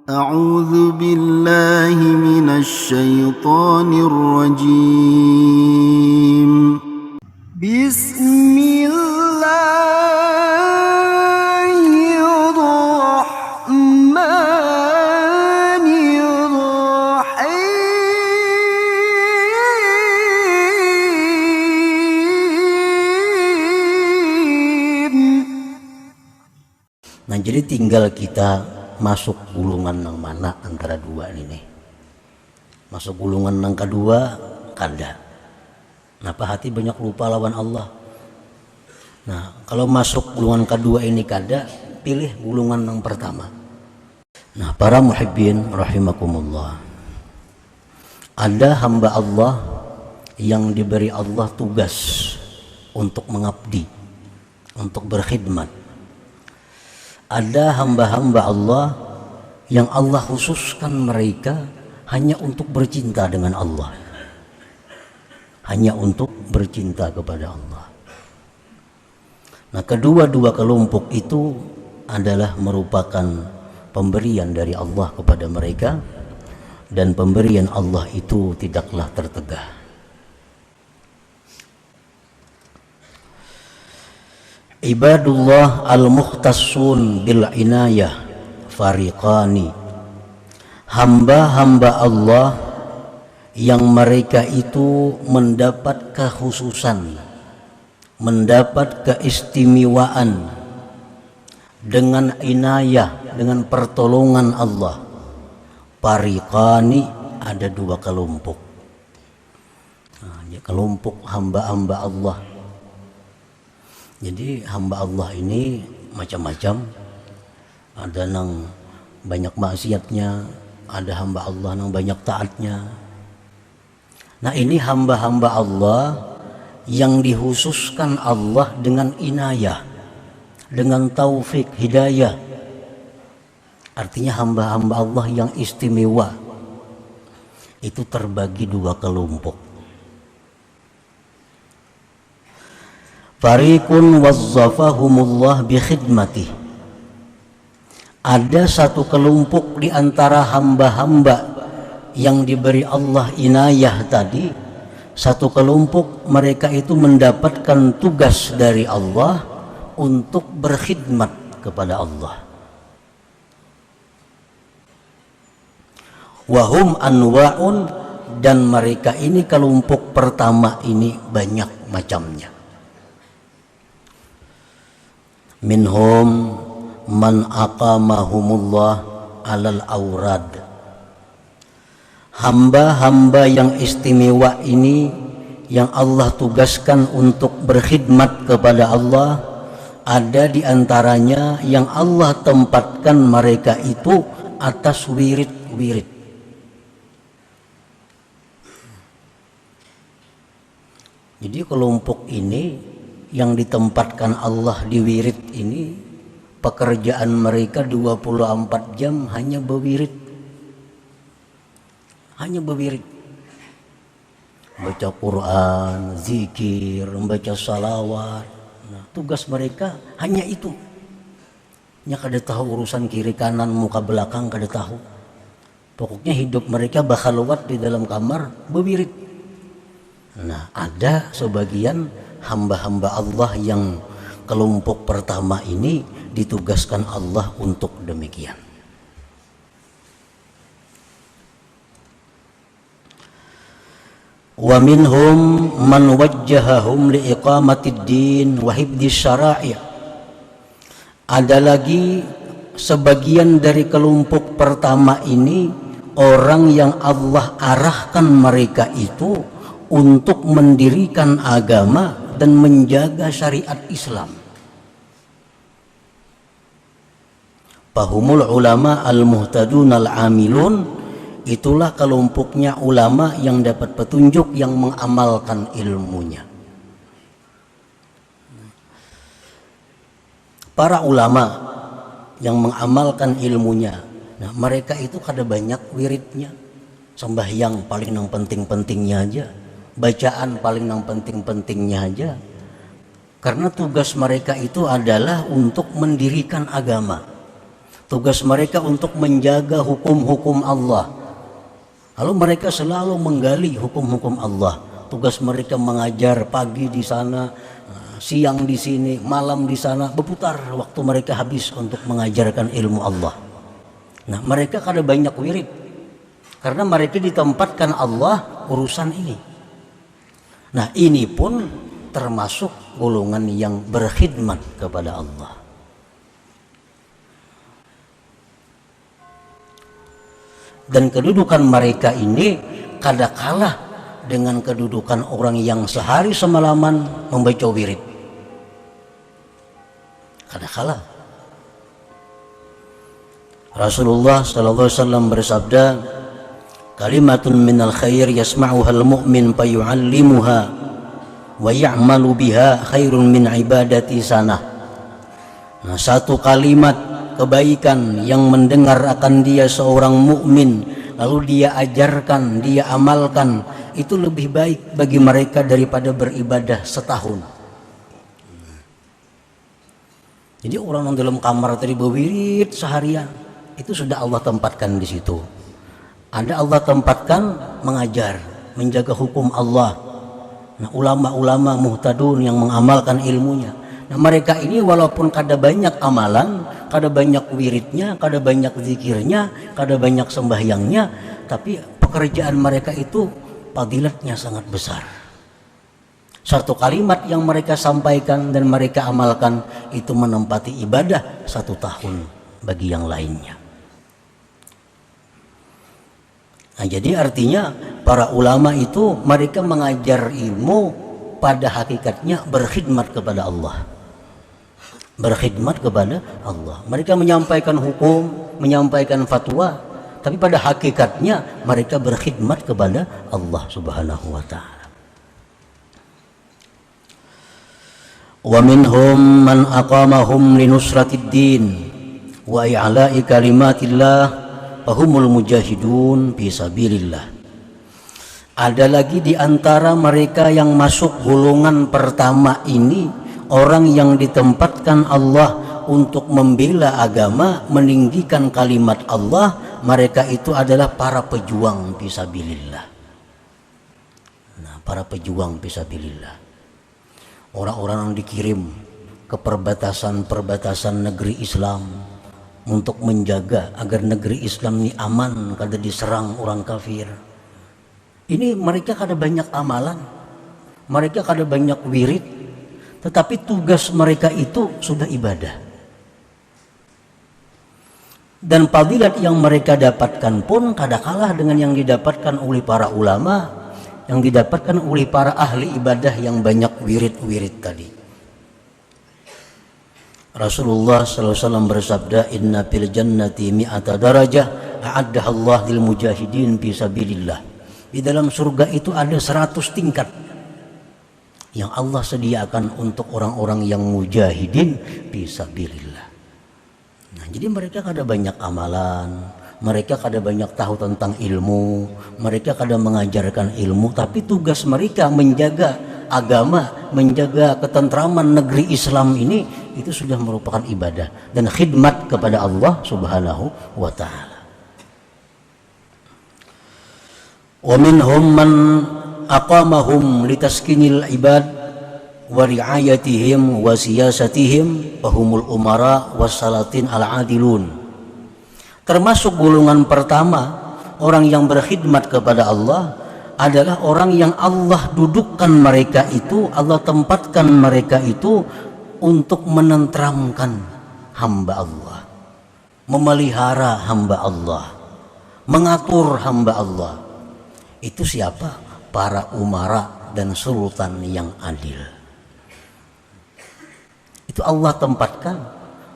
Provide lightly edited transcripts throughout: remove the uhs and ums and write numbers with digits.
أعوذ بالله من الشيطان الرجيم. بسم الله الرحمن الرحيم. Nah, jadi tinggal kita masuk gulungan yang mana antara dua ini nih. Masuk gulungan yang kedua kada. Kenapa hati banyak lupa lawan Allah? Nah, kalau masuk gulungan kedua ini kada, pilih gulungan yang pertama. Nah, para muhibbin rahimakumullah, ada hamba Allah yang diberi Allah tugas untuk mengabdi, untuk berkhidmat. Ada hamba-hamba Allah yang Allah khususkan mereka hanya untuk bercinta dengan Allah, hanya untuk bercinta kepada Allah. Nah, kedua-dua kelompok itu adalah merupakan pemberian dari Allah kepada mereka, dan pemberian Allah itu tidaklah tertegah. Ibadullah al-mukhtassun bil inayah fariqani. Hamba-hamba Allah yang mereka itu mendapat kekhususan, mendapat keistimewaan dengan inayah, dengan pertolongan Allah. Fariqani, ada dua kelompok. Nah, kelompok hamba-hamba Allah. Jadi hamba Allah ini macam-macam. Ada yang banyak maksiatnya, ada hamba Allah yang banyak taatnya. Nah, ini hamba-hamba Allah yang dikhususkan Allah dengan inayah, dengan taufik, hidayah. Artinya hamba-hamba Allah yang istimewa. Itu terbagi dua kelompok. Fariqun wazzafahumullah bi khidmatih. Ada satu kelompok di antara hamba-hamba yang diberi Allah inayah tadi. Satu kelompok mereka itu mendapatkan tugas dari Allah untuk berkhidmat kepada Allah. Wahum anwa'un, dan mereka ini kelompok pertama ini banyak macamnya. Minhum man aqamahumullah alal aurad. Hamba-hamba yang istimewa ini yang Allah tugaskan untuk berkhidmat kepada Allah, ada di antaranya yang Allah tempatkan mereka itu atas wirid-wirid. Jadi kelompok ini yang ditempatkan Allah di wirid ini, pekerjaan mereka 24 jam hanya berwirid. Hanya berwirid. Baca Quran, zikir, membaca salawat. Nah, tugas mereka hanya itu. Nya kada tahu urusan kiri kanan, muka belakang kada tahu. Pokoknya hidup mereka bakhalwat di dalam kamar berwirid. Nah, ada sebagian hamba-hamba Allah yang kelompok pertama ini ditugaskan Allah untuk demikian. Wa minhum man wajjahahum li iqamatid din wa hifdhis syara'i'. Ada lagi sebagian dari kelompok pertama ini orang yang Allah arahkan mereka itu untuk mendirikan agama dan menjaga syariat Islam. Fahumul ulama al-muhtadun al-amilun. Itulah kelompoknya ulama yang dapat petunjuk, yang mengamalkan ilmunya. Para ulama yang mengamalkan ilmunya, nah mereka itu kada banyak wiridnya. Sembahyang paling yang penting-pentingnya aja, bacaan paling yang penting-pentingnya aja. Karena tugas mereka itu adalah untuk mendirikan agama, Tugas mereka untuk menjaga hukum-hukum Allah. Lalu mereka selalu menggali hukum-hukum Allah. Tugas mereka mengajar pagi di sana, siang di sini, malam di sana, berputar waktu mereka habis untuk mengajarkan ilmu Allah. Nah, mereka kada banyak wirid karena mereka ditempatkan Allah urusan ini. Nah, ini pun termasuk golongan yang berkhidmat kepada Allah. Dan kedudukan mereka ini kada kalah dengan kedudukan orang yang sehari semalaman membaca wirid. Kada kalah. Rasulullah sallallahu alaihi wasallam bersabda, kalimatun minal khair yasma'uha al-mu'min fayu'allimuha wa ya'malu biha khairun min ibadati sanah. Nah, satu kalimat kebaikan yang mendengar akan dia seorang mukmin, lalu dia ajarkan, dia amalkan, itu lebih baik bagi mereka daripada beribadah setahun. Jadi orang yang dalam kamar tadi berwirid seharian, itu sudah Allah tempatkan di situ. Ada Allah tempatkan mengajar, menjaga hukum Allah. Nah, ulama-ulama muhtadun yang mengamalkan ilmunya. Nah, mereka ini walaupun kada banyak amalan, kada banyak wiridnya, kada banyak zikirnya, kada banyak sembahyangnya, tapi pekerjaan mereka itu fadilatnya sangat besar. Satu kalimat yang mereka sampaikan dan mereka amalkan itu menempati ibadah 1 tahun bagi yang lainnya. Nah, jadi artinya para ulama itu mereka mengajar ilmu pada hakikatnya berkhidmat kepada Allah. Berkhidmat kepada Allah. Mereka menyampaikan hukum, menyampaikan fatwa, tapi pada hakikatnya mereka berkhidmat kepada Allah Subhanahu wa taala. Wa minhum man aqamahum linusratid din wa i'la'i kalimatillah fahumul mujahidun fi sabilillah. Ada lagi di antara mereka yang masuk golongan pertama ini, orang yang ditempatkan Allah untuk membela agama, meninggikan kalimat Allah. Mereka itu adalah para pejuang fisabilillah. Nah, para pejuang fisabilillah, orang-orang yang dikirim ke perbatasan-perbatasan negeri Islam untuk menjaga agar negeri Islam ini aman, kada diserang orang kafir. Ini mereka kada banyak amalan, mereka kada banyak wirid, tetapi tugas mereka itu sudah ibadah. Dan fadilat yang mereka dapatkan pun kada kalah dengan yang didapatkan oleh para ulama, yang didapatkan oleh para ahli ibadah yang banyak wirid-wirid tadi. Rasulullah SAW bersabda, inna fil jannati mi'ata darajah a'addaha Allah lil mujahidin fi sabilillah. Di dalam surga itu ada 100 tingkat yang Allah sediakan untuk orang-orang yang mujahidin fisabilillah. Nah, jadi mereka kada banyak amalan, mereka kada banyak tahu tentang ilmu, mereka kada mengajarkan ilmu, tapi tugas mereka menjaga agama, menjaga ketentraman negeri Islam ini, itu sudah merupakan ibadah dan khidmat kepada Allah Subhanahu wa taala. Wa minhum man aqamahum litaskinil ibad wa riayatihim wa siyasatihim fahumul umara wassalatin al-adilun. Termasuk golongan pertama orang yang berkhidmat kepada Allah adalah orang yang Allah dudukkan mereka itu, Allah tempatkan mereka itu untuk menenteramkan hamba Allah, memelihara hamba Allah, mengatur hamba Allah. Itu siapa? Para umara dan sultan yang adil. Itu Allah tempatkan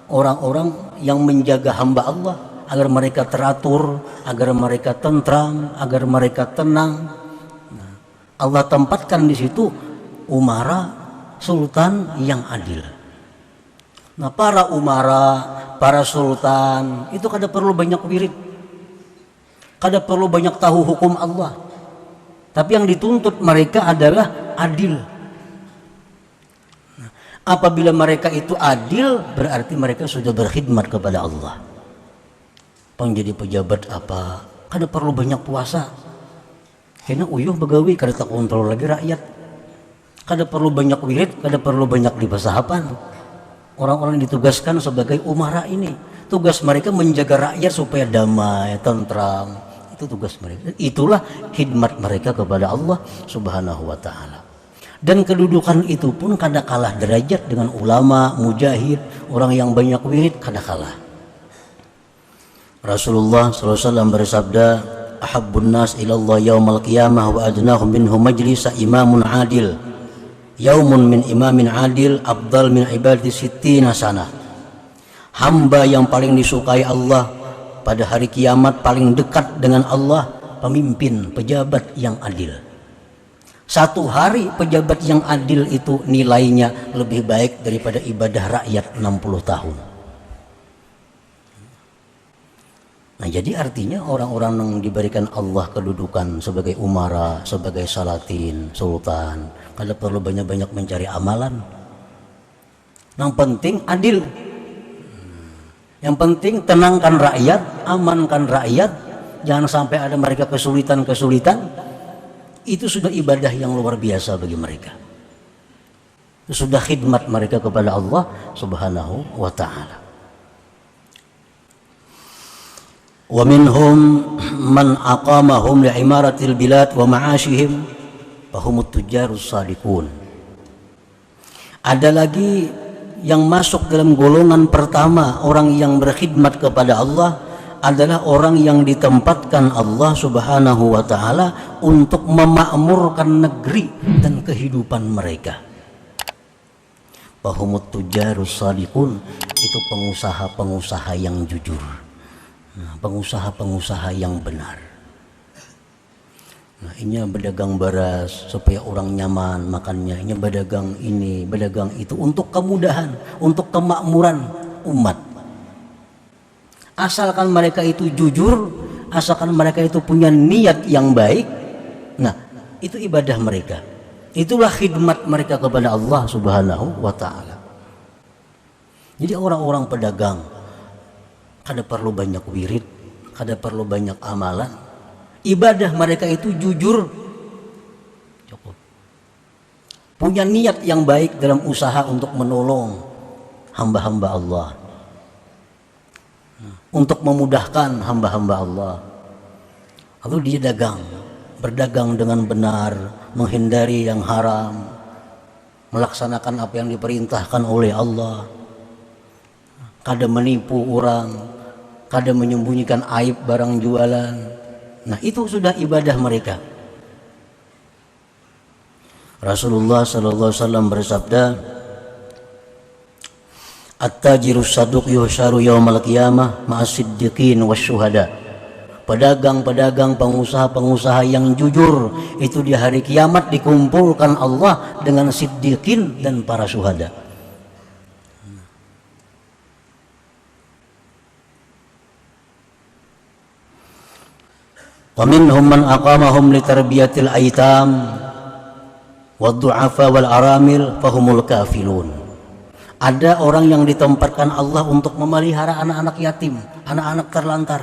orang-orang yang menjaga hamba Allah agar mereka teratur, agar mereka tentram, agar mereka tenang. Nah, Allah tempatkan di situ umara, sultan yang adil. Nah, para umara, para sultan itu kada perlu banyak wirid, kada perlu banyak tahu hukum Allah. Tapi yang dituntut mereka adalah adil. Nah, apabila mereka itu adil, berarti mereka sudah berkhidmat kepada Allah. Penjadi pejabat apa, kada perlu banyak puasa. Kena uyuh begawi kada tak kontrol lagi rakyat. Kada perlu banyak wirid, kada perlu banyak dibasahapan. Orang-orang yang ditugaskan sebagai umara ini, tugas mereka menjaga rakyat supaya damai, tentram. Itu tugas mereka. Itulah khidmat mereka kepada Allah Subhanahu wa taala. Dan kedudukan itu pun kada kalah derajat dengan ulama, mujahid, orang yang banyak wirid, kada kalah. Rasulullah SAW bersabda, ahabbun nas ilallah yaumal qiyamah wa adnahum minhu majlisa imamun adil. Yaumun min imamin adil afdal min ibadati sittina sanah. Hamba yang paling disukai Allah pada hari kiamat, paling dekat dengan Allah, pemimpin, pejabat yang adil. Satu hari pejabat yang adil itu nilainya lebih baik daripada ibadah rakyat 60 tahun. Nah, jadi artinya orang-orang yang diberikan Allah kedudukan sebagai umara, sebagai salatin, sultan, kada perlu banyak-banyak mencari amalan. Yang penting adil. Yang penting tenangkan rakyat, amankan rakyat, jangan sampai ada mereka kesulitan-kesulitan. Itu sudah ibadah yang luar biasa bagi mereka. Itu sudah khidmat mereka kepada Allah Subhanahu wa ta'ala. Wa minhum man aqamahum li'imaratil bilad wa ma'ashihim fahumut tujarus sadiqun. Ada lagi yang masuk dalam golongan pertama, orang yang berkhidmat kepada Allah adalah orang yang ditempatkan Allah Subhanahu wa taala untuk memakmurkan negeri dan kehidupan mereka. Fahumut tujarus sadiqun, itu pengusaha-pengusaha yang jujur. Nah, pengusaha-pengusaha yang benar. Nah, ini berdagang beras supaya orang nyaman makannya, ini berdagang ini, berdagang itu untuk kemudahan, untuk kemakmuran umat. Asalkan mereka itu jujur, asalkan mereka itu punya niat yang baik, nah itu ibadah mereka. Itulah khidmat mereka kepada Allah Subhanahu wa ta'ala. Jadi orang-orang pedagang kada perlu banyak wirid, kada perlu banyak amalan. Ibadah mereka itu jujur, cukup. Punya niat yang baik dalam usaha untuk menolong hamba-hamba Allah, untuk memudahkan hamba-hamba Allah. Lalu dia berdagang dengan benar, menghindari yang haram, melaksanakan apa yang diperintahkan oleh Allah. Kada menipu orang, kada menyembunyikan aib barang jualan. Nah, itu sudah ibadah mereka. Rasulullah sallallahu alaihi wasallam bersabda, at-tajirus saduq yuhsyaru yaumal qiyamah ma'as siddiqin wasyuhada. Pedagang-pedagang, pengusaha-pengusaha yang jujur itu di hari kiamat dikumpulkan Allah dengan siddiqin dan para syuhada. Wa minhum man aqamahum li tarbiyatil aitam wad du'afa wal aramil fahumul kafilun. Ada orang yang ditempatkan Allah untuk memelihara anak-anak yatim, anak-anak terlantar.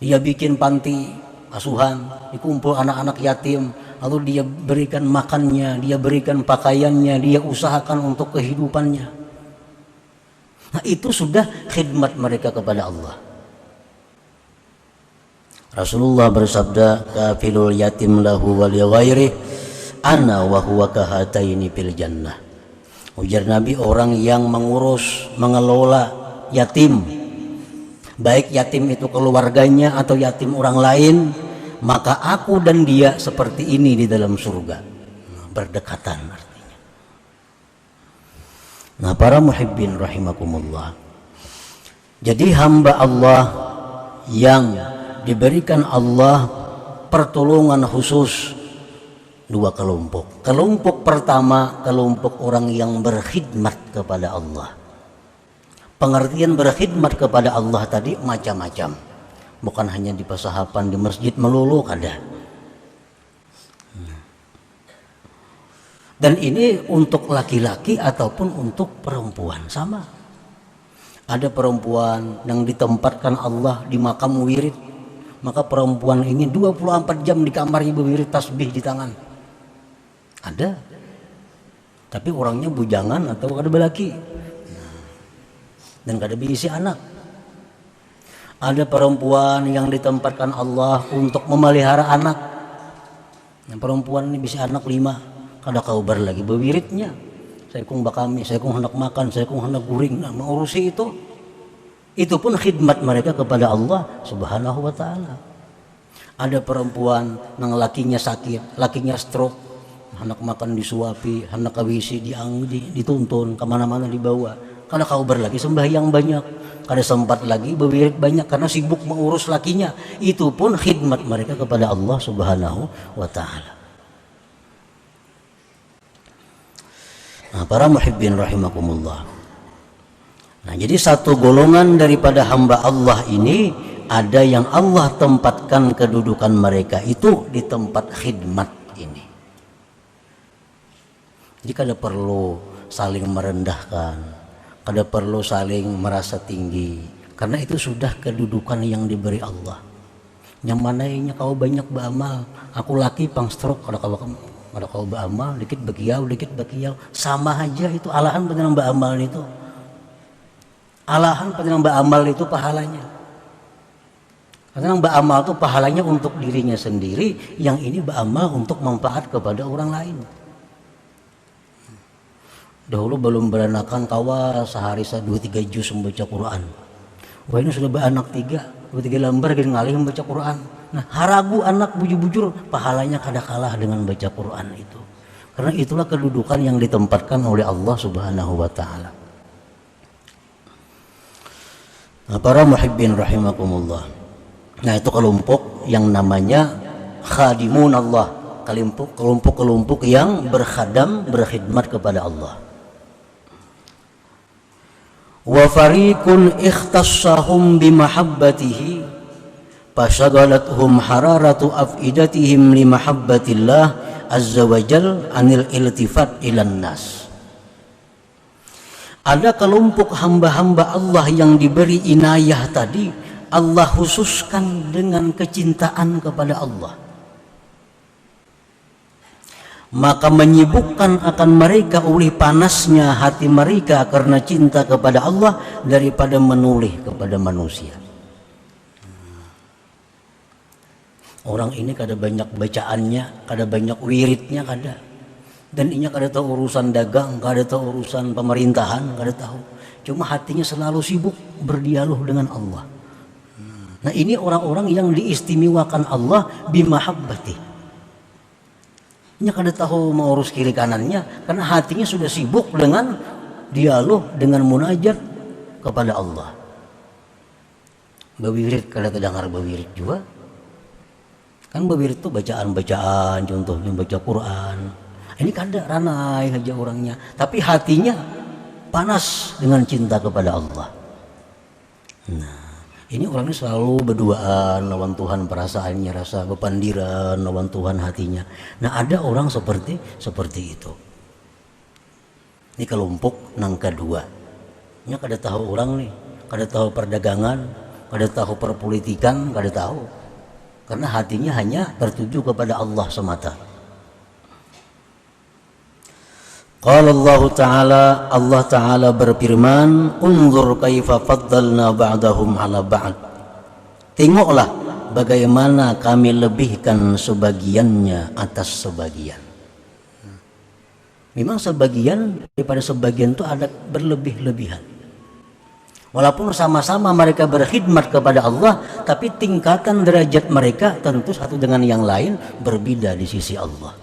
Dia bikin panti asuhan, dikumpul anak-anak yatim, lalu dia berikan makannya, dia berikan pakaiannya, dia usahakan untuk kehidupannya. Nah, itu sudah khidmat mereka kepada Allah. Rasulullah bersabda, kafilul yatim lahu wal ghairi ana wa huwa kahataini fil jannah. Ujar Nabi, orang yang mengurus, mengelola yatim, baik yatim itu keluarganya atau yatim orang lain, maka aku dan dia seperti ini di dalam surga. Berdekatan artinya. Nah, para muhibbin rahimakumullah, jadi hamba Allah yang diberikan Allah pertolongan khusus dua kelompok. Kelompok pertama, kelompok orang yang berkhidmat kepada Allah. Pengertian berkhidmat kepada Allah tadi macam-macam, bukan hanya di pasahapan di masjid melulu ada. Dan ini untuk laki-laki ataupun untuk perempuan sama. Ada perempuan yang ditempatkan Allah di makam wirid, maka perempuan ini 24 jam di kamarnya berwirid tasbih di tangan. Ada, tapi orangnya bujangan atau kada belaki dan kada berisi anak. Ada perempuan yang ditempatkan Allah untuk memelihara anak. Yang perempuan ini bisa anak 5, kada kaubar lagi berwiridnya. Saya kung bakami, saya kung hendak makan, saya kung hendak guring, nah, mengurusi itu. Itu pun khidmat mereka kepada Allah Subhanahu wa ta'ala. Ada perempuan yang lakinya sakit, lakinya stroke, hendak makan disuapi, hendak kawisi dituntun, kemana-mana dibawa. Kada kaubar lagi sembahyang banyak, kada sempat lagi berwirid banyak karena sibuk mengurus lakinya. Itu pun khidmat mereka kepada Allah Subhanahu wa ta'ala. Nah, para muhibbin rahimakumullah. Nah, jadi satu golongan daripada hamba Allah ini ada yang Allah tempatkan kedudukan mereka itu di tempat khidmat ini. Jadi kada perlu saling merendahkan, kada perlu saling merasa tinggi, karena itu sudah kedudukan yang diberi Allah. Yang mana ini kau banyak beramal, aku laki pang stroke, kada kau beramal, dikit bakiau, sama aja itu alahan dengan beramal itu. Alahan pada yang beramal itu pahalanya. Karena yang beramal itu pahalanya untuk dirinya sendiri, yang ini beramal untuk manfaat kepada orang lain. Dahulu belum beranakan kawa sehari 2-3 juz membaca Quran. Wah, ini sudah beranak 2-3 lembar gini ngalih membaca Quran. Nah, haragu anak bujur-bujur pahalanya kada kalah dengan baca Quran itu. Karena itulah kedudukan yang ditempatkan oleh Allah Subhanahu wa ta'ala. Nah, para muhibbin rahimakumullah. Nah, itu kelompok yang namanya khadimun Allah, kelompok yang berkhidmat kepada Allah. Wa fariqun ikhtassahum bimahabbatihi fashagalathum hararatu afidatihim limahabbatillah azza wajal anil iltifat ilan nas. Ada kelompok hamba-hamba Allah yang diberi inayah tadi, Allah khususkan dengan kecintaan kepada Allah. Maka menyibukkan akan mereka oleh panasnya hati mereka karena cinta kepada Allah daripada menoleh kepada manusia. Orang ini kada banyak bacaannya, kada banyak wiridnya, kada. Dan ini kada tahu urusan dagang, kada tahu urusan pemerintahan, kada tahu. Cuma hatinya selalu sibuk berdialog dengan Allah. Nah, ini orang-orang yang diistimewakan Allah bimahabbati. Ini kada tahu mengurus kiri kanannya karena hatinya sudah sibuk dengan dialog, dengan munajat kepada Allah. Bawirid kada terdengar bawirid juga. Kan bawirid itu bacaan-bacaan, contohnya baca Quran. Ini kada ranai aja orangnya, tapi hatinya panas dengan cinta kepada Allah. Nah, ini orangnya selalu berduaan lawan Tuhan, perasaannya rasa bepandiran lawan Tuhan hatinya. Nah, ada orang seperti itu. Ini kelompok nang kedua. Ini kada tahu orang nih, kada tahu perdagangan, kada tahu perpolitikan, kada tahu. Karena hatinya hanya tertuju kepada Allah semata. Qala Allah Ta'ala berfirman, unzur kaifa faddalna ba'dahum ala ba'd. Tengoklah bagaimana kami lebihkan sebagiannya atas sebagian. Memang sebagian daripada sebagian itu ada berlebih-lebihan. Walaupun sama-sama mereka berkhidmat kepada Allah, tapi tingkatan derajat mereka tentu satu dengan yang lain berbeda di sisi Allah.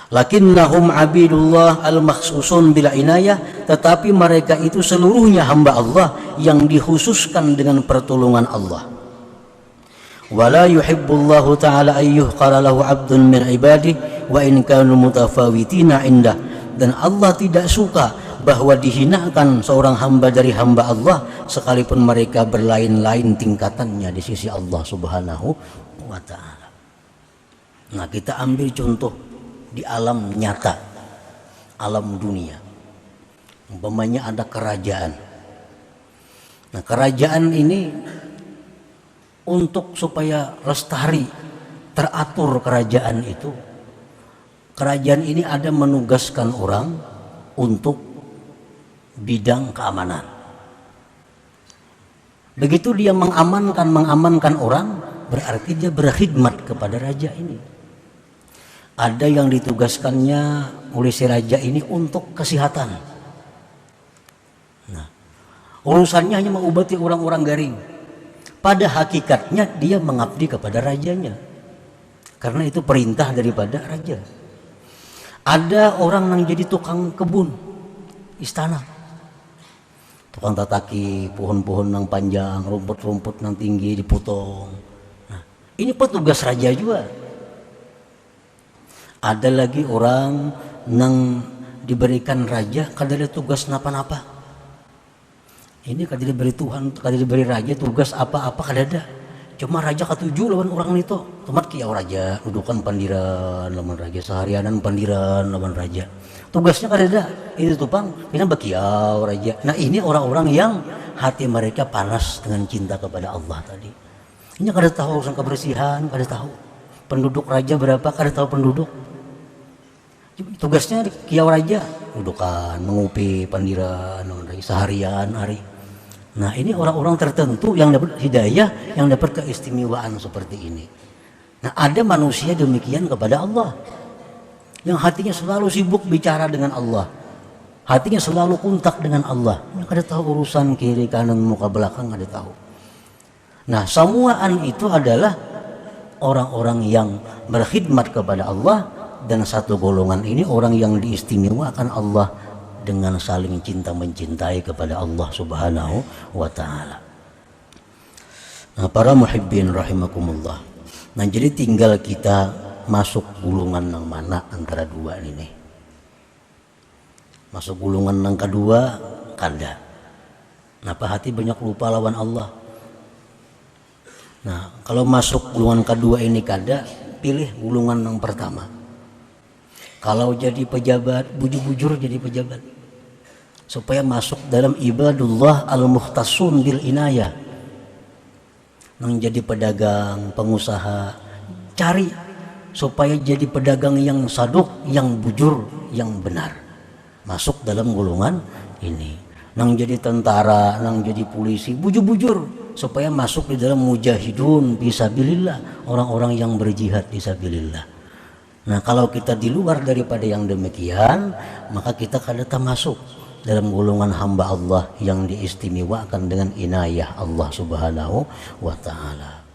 Lakinnahum abidullah al-makhsusun bila inayah, tetapi mereka itu seluruhnya hamba Allah yang dikhususkan dengan pertolongan Allah. Wala yuhibbullahu ta'ala ayyuhqara lahu abdun min ibadihi wa in kanu mutafawitina indah. Dan Allah tidak suka bahwa dihinakan seorang hamba dari hamba Allah sekalipun mereka berlain-lain tingkatannya di sisi Allah Subhanahu wa ta'ala. Nah, kita ambil contoh di alam nyata, alam dunia. Umpamanya ada kerajaan, Nah, kerajaan ini untuk supaya lestari, teratur kerajaan itu, kerajaan ini ada menugaskan orang untuk bidang keamanan. Begitu dia mengamankan orang, berarti dia berkhidmat kepada raja ini. Ada yang ditugaskannya oleh si raja ini untuk kesehatan. Nah, urusannya hanya mengobati orang-orang garing. Pada hakikatnya dia mengabdi kepada rajanya, karena itu perintah daripada raja. Ada orang yang jadi tukang kebun istana, tukang tataki pohon-pohon yang panjang, rumput-rumput yang tinggi dipotong. Nah, ini petugas raja juga. Ada lagi orang yang diberikan raja kada tugas napa-napa. Ini kada diberi Tuhan, kada diberi raja tugas apa-apa kada ada. Cuma raja katuju lawan orang itu. Tomat kiau raja, dudukan pandiran lawan raja, seharianan pandiran lawan raja. Tugasnya kada ada. Itu tupang, ini bakiau raja. Nah, ini orang-orang yang hati mereka panas dengan cinta kepada Allah tadi. Ini kada tahu urusan kebersihan, kada tahu. Penduduk raja berapa, kada tahu penduduk. Tugasnya kiau raja, dudukan, mengupi pandiran lawan raja, seharian hari. Nah, ini orang-orang tertentu yang dapat hidayah, yang dapat keistimewaan seperti ini. Nah, ada manusia demikian kepada Allah, yang hatinya selalu sibuk bicara dengan Allah, hatinya selalu kontak dengan Allah. Yang kada tahu urusan kiri kanan muka belakang, kada tahu. Nah, semuaan itu adalah orang-orang yang berkhidmat kepada Allah, dan satu golongan ini orang yang diistimewakan Allah dengan saling cinta mencintai kepada Allah Subhanahu wa Ta'ala. Nah, para muhibbin rahimakumullah. Nah, jadi tinggal kita masuk gulungan yang mana antara dua ini. Masuk gulungan yang kedua kada. Napa hati banyak lupa lawan Allah. Nah, kalau masuk gulungan kedua ini kada, pilih gulungan yang pertama. Kalau jadi pejabat, bujur-bujur jadi pejabat, supaya masuk dalam ibadullah al-mukhtasun bil inayah. Menjadi pedagang, pengusaha, cari supaya jadi pedagang yang saduk, yang bujur, yang benar. Masuk dalam golongan ini. Nang jadi tentara, nang jadi polisi, bujur-bujur supaya masuk di dalam mujahidun fisabilillah, orang-orang yang berjihad fisabilillah. Nah, kalau kita di luar daripada yang demikian, maka kita kada termasuk dalam golongan hamba Allah yang diistimewakan dengan inayah Allah Subhanahu wa Ta'ala.